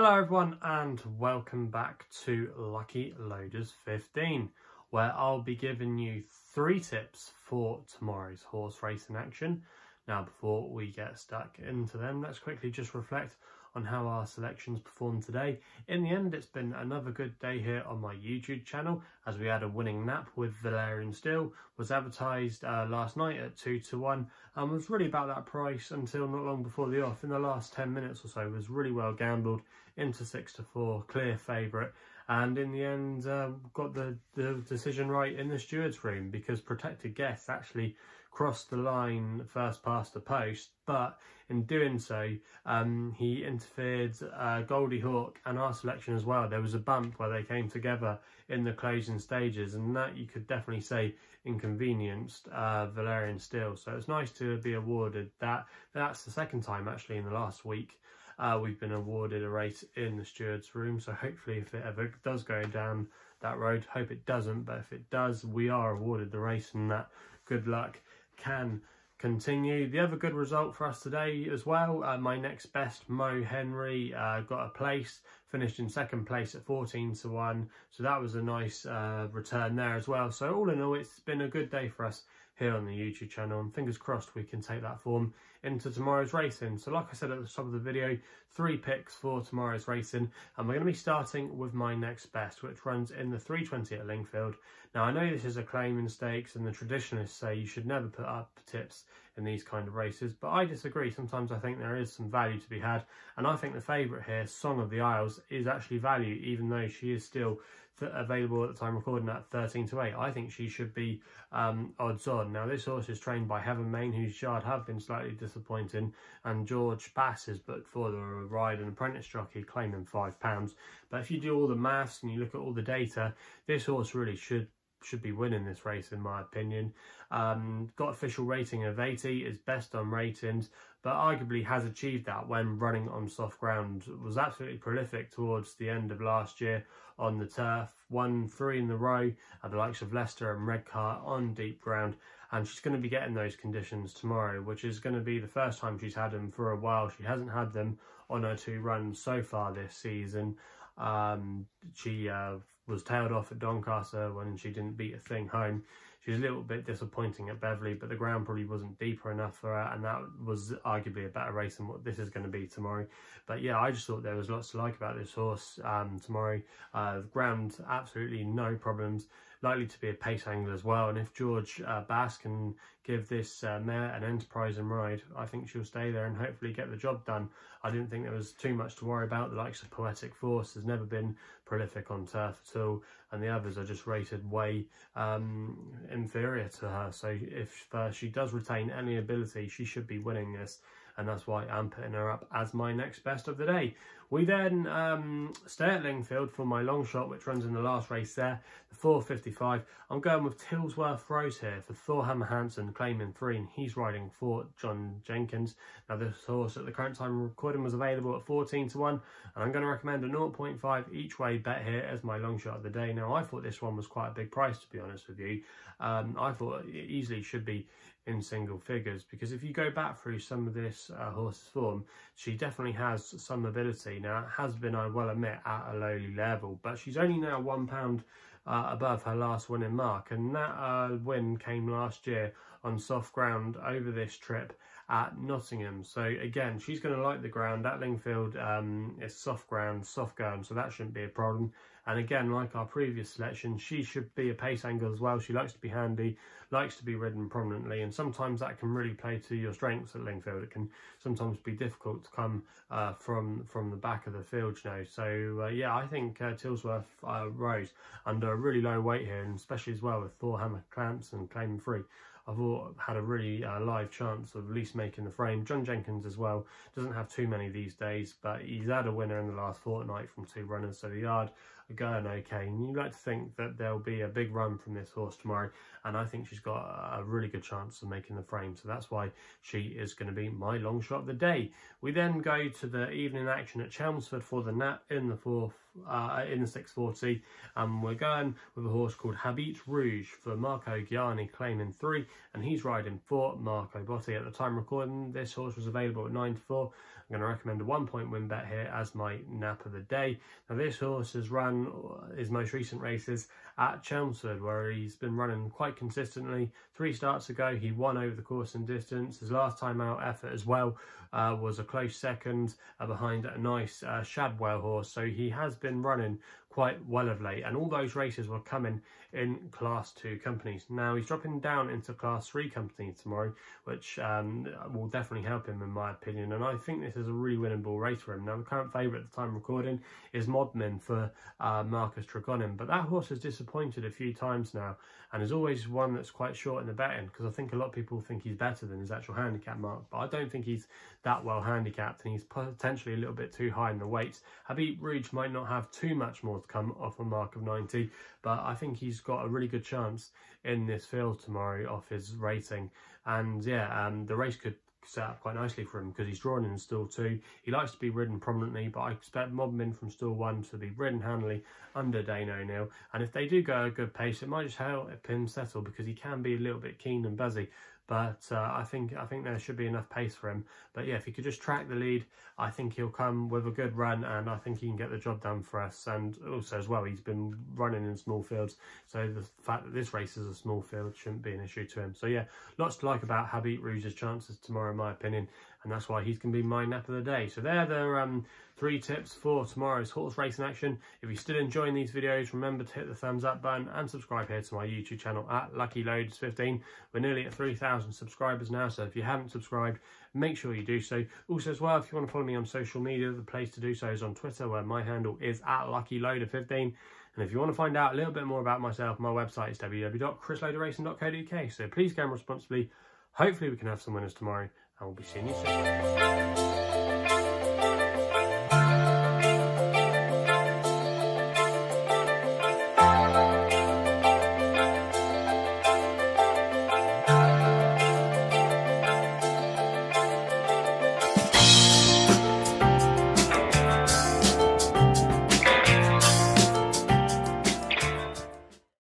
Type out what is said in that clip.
Hello everyone and welcome back to Lucky Loaders 15, where I'll be giving you 3 tips for tomorrow's horse racing action. Now before we get stuck into them, let's quickly just reflect on how our selections performed today. In the end, it's been another good day here on my YouTube channel, as we had a winning nap with Valerian Steel, was advertised last night at 2-1 and was really about that price until not long before the off. In the last 10 minutes or so, was really well gambled into 6-4, clear favourite, and in the end got the decision right in the stewards room, because Protected Guest actually crossed the line first past the post, but in doing so he interfered Goldie Hawk and our selection as well. There was a bump where they came together in the closing stages, and that you could definitely say inconvenienced Valerian Steel. So it's nice to be awarded that. That's the second time actually in the last week we've been awarded a race in the stewards room, so hopefully if it ever does go down that road, hope it doesn't, but if it does, we are awarded the race, and that good luck can continue. The other good result for us today as well, my next best, Mo Henry, got a place, finished in second place at 14-1, so that was a nice return there as well. So all in all, it's been a good day for us here on the YouTube channel, and fingers crossed we can take that form into tomorrow's racing. So like I said at the top of the video, 3 picks for tomorrow's racing, and we're going to be starting with my next best, which runs in the 320 at Lingfield. Now I know this is a claiming stakes, and the traditionalists say you should never put up tips in these kind of races, but I disagree. Sometimes I think there is some value to be had, and I think the favourite here, Song of the Isles, is actually value, even though she is still available at the time recording at 13-8. I think she should be odds on. Now this horse is trained by Heaven Main, whose yard have been slightly disappointing, and George Bass is booked for the ride, an apprentice jockey, claiming £5. But if you do all the maths and you look at all the data, this horse really should be winning this race in my opinion. Got official rating of 80, is best on ratings, but arguably has achieved that when running on soft ground. Was absolutely prolific towards the end of last year on the turf, won 3 in a row at the likes of Leicester and Redcar on deep ground, and she's going to be getting those conditions tomorrow, which is going to be the first time she's had them for a while. She hasn't had them on her 2 runs so far this season. She was tailed off at Doncaster when she didn't beat a thing home. She was a little bit disappointing at Beverley, but the ground probably wasn't deeper enough for her, and that was arguably a better race than what this is going to be tomorrow. But yeah, I just thought there was lots to like about this horse tomorrow. The ground, absolutely no problems. Likely to be a pace angle as well, and if George Bass can give this mare an enterprising ride, I think she'll stay there and hopefully get the job done. I didn't think there was too much to worry about. The likes of Poetic Force has never been prolific on turf at all, and the others are just rated way inferior to her. So if she does retain any ability, she should be winning this, and that's why I'm putting her up as my next best of the day. We then stay at Lingfield for my long shot, which runs in the last race there, the 4:55. I'm going with Tilsworth Rouge here for Thorhammer Hansen, claiming 3, and he's riding for John Jenkins. Now this horse at the current time of recording was available at 14-1, and I'm going to recommend a 0.5 each way bet here as my long shot of the day. Now I thought this one was quite a big price, to be honest with you. I thought it easily should be in single figures, because if you go back through some of this horse's form, she definitely has some ability. Now it has been, I will admit, at a lowly level, but she's only now £1 above her last winning mark, and that win came last year on soft ground over this trip at Nottingham. So again, she's going to like the ground at Lingfield. It's soft ground, soft going, so that shouldn't be a problem. And again, like our previous selection, she should be a pace angle as well. She likes to be handy, likes to be ridden prominently, and sometimes that can really play to your strengths at Lingfield. It can sometimes be difficult to come from the back of the field, you know. So yeah, I think Tilsworth Rouge under a really low weight here, and especially as well with Thorhammer clamps and claiming 3, I thought had a really live chance of at least making the frame. John Jenkins as well doesn't have too many these days, but he's had a winner in the last fortnight from 2 runners, so the yard are going okay, and you like to think that there'll be a big run from this horse tomorrow, and I think she's got a really good chance of making the frame, so that's why she is going to be my long shot of the day. We then go to the evening action at Chelmsford for the nap in the 6:40, and we're going with a horse called Habit Rouge for Marco Gianni, claiming 3. and he's riding for Marco Botti. At the time recording, this horse was available at 9 to 4. I'm going to recommend a 1-point win bet here as my nap of the day. Now, this horse has run his most recent races at Chelmsford, where he's been running quite consistently. 3 starts ago, he won over the course and distance. His last time out effort as well was a close second behind a nice Shadwell horse. So he has been running quite well of late, and all those races were coming in Class 2 companies. Now he's dropping down into Class 3 company tomorrow, which will definitely help him in my opinion, and I think this is a really winnable race for him. Now the current favourite at the time recording is Modman for Marcus Tregonin, but that horse has disappointed a few times now, and is always one that's quite short in the betting, because I think a lot of people think he's better than his actual handicap mark, but I don't think he's that well handicapped, and he's potentially a little bit too high in the weights. Habib Rouge might not have too much more to come off a mark of 90, but I think he's got a really good chance in this field tomorrow off his rating. And yeah, the race could set up quite nicely for him because he's drawn in stall 2. He likes to be ridden prominently, but I expect Modman from stall 1 to be ridden handily under Dane O'Neill, and if they do go at a good pace, it might just help him settle, because he can be a little bit keen and buzzy. But I think there should be enough pace for him. But yeah, if he could just track the lead, I think he'll come with a good run, and I think he can get the job done for us. And also as well, he's been running in small fields, so the fact that this race is a small field shouldn't be an issue to him. So yeah, lots to like about Habib Rouge's chances tomorrow in my opinion, and that's why he's going to be my nap of the day. So they're the 3 tips for tomorrow's horse racing action. If you're still enjoying these videos, remember to hit the thumbs up button and subscribe here to my YouTube channel at Lucky Loads 15. We're nearly at 3,000 subscribers now, so if you haven't subscribed, make sure you do so. Also as well, if you want to follow me on social media, the place to do so is on Twitter, where my handle is at LuckyLoader15. And if you want to find out a little bit more about myself, my website is www.chrisloaderracing.co.uk. So please game responsibly. Hopefully we can have some winners tomorrow, and we'll be seeing you soon.